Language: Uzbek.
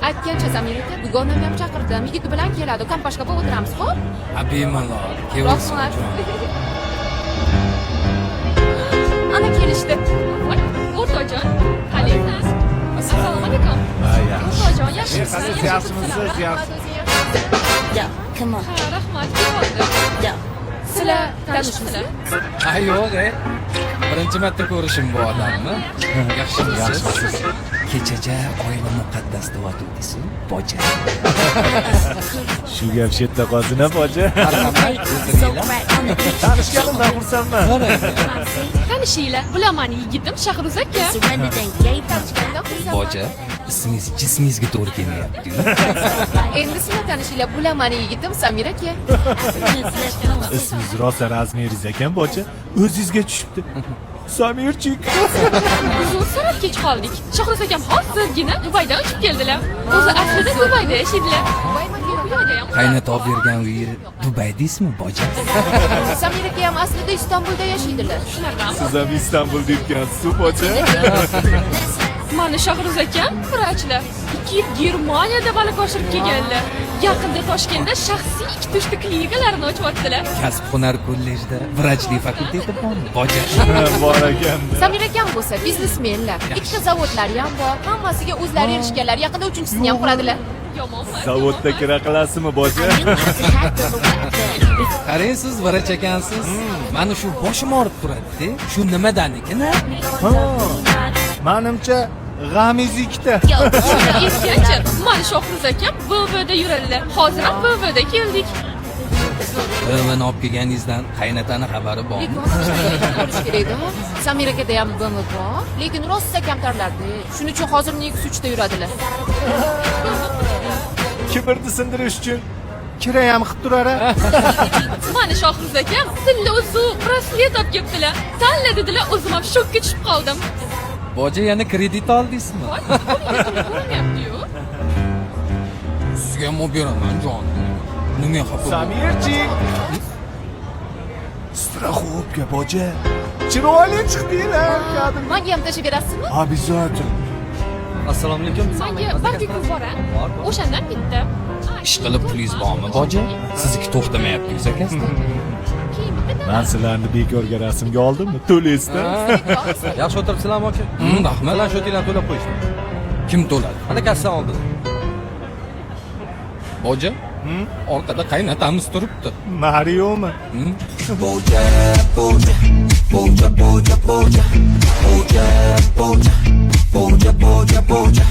Aytgancha Samira aka, dugonam ham chaqirdim. Yigit bilan keladi. Kompashkaba o'tiramiz, xo'p? Bemalol. Kelsin. Ana kelishdi. Voy, o'rtoqjon, qalaysiz? Assalomu alaykum. O'rtoqjon, yaxshimisiz? Yaxshimisiz? Yeah, come on. Ha, rahmat, keldim. Yeah. Sizlar tanishmisizlar? Yo'q, birinchi marta ko'rishim bu odamni. Yaxshimisiz? Kechacha oila muqaddas deb o'tdingiz-ku, boja. Shu gap chetda qolsin-a, boja. Marhamat, o'tiringlar. Right on the beach. Tanishganimdan xursandman. Tanishinglar, bilaman yigitim Shahruz aka. Surrendered and gave up. Boja, ismingiz jismingizga to'g'ri kelmayapti-ku. Endi sizlar tanishinglar, bilaman yigitim Samira aka. Ismingiz rosa razmeringiz ekan, boja. O'zingizga tushibdi. Samirchik. Biz o'sirib kech qoldik. Shahruz akam hozirgina Dubaydan uchib keldilar. O'zi aslida Dubayda yashaydilar. Qaynota olib bergan uyi Dubaydasizmi, boja? Samira aka ham aslida Istanbulda yashaydilar. Shunaqami? Siz ham Istanbulda yurgansiz, boja. Mana Shahruz akam vrachlar. 2 yil Germaniyada malak oshirib kelganlar. Yaqinda Toshkentda shaxsiy 2 klinikalarini ochyaptilar. Kasb-hunar kollejida vrachlik fakulteti bormi, boja? Bor ekan. Samira akam bo'lsa biznesmenlar. Ikkita zavodlari ham bor. Hammasiga o'zlari erishganlar. Yaqinda 3-chisini ham quradilar. Yomonmi? Zavodda kira qilasizmi, boja? Qarang, siz vrach ekansiz. Mana shu boshim og'rib turadi-da. Shu nimadanikin? Ha. Menimcha g'amiz ikkita. Erkanchi, mana Shahruz akam BVda yuradilar. Hozir ham BVda keldik. Buni olib kelganingizdan qaynotani xabari bormi? Ko'rish kerak-da. Samira akada ham BV bor, lekin rosa kamtarlarda. Shuning uchun hozir Nexus'da yuradilar. Kibrni sindirish uchun kira ham qilib turar-a. Mana Shahruz akam tilla uzuq braslet olib kelibdilar. Tanla dedilar, o'zim ham shokka tushib qoldim. Boja yana kredit oldingizmi? Voy, ko'ryapti-yu. Sizga ham olib beraman, jon. Nima xafa? Samirchik. Страховка, boja. Chiroyli chiqdinglar, kadim. Menga ham tashib berasizmi? Обязательно. Assalomu alaykum. Menga barbekyu bor a? O'shandan bitta. Ish qilib pulingiz bormi, boja? Sizniki to'xtamayapti-ku, akasida. Men sizlarni bekorga rasmga oldimmi? To'laysizda. Yaxshi o'tiribsizlarmi aka? Rahmat. Planshetinglarni to'lab qo'yishdi. Kim to'ladi? Ana kassadan oldida. Boja? Orqada qaynotamiz turibdi. Mariomi? Boja, boja, boja, boja, boja, boja, boja, boja, boja, boja.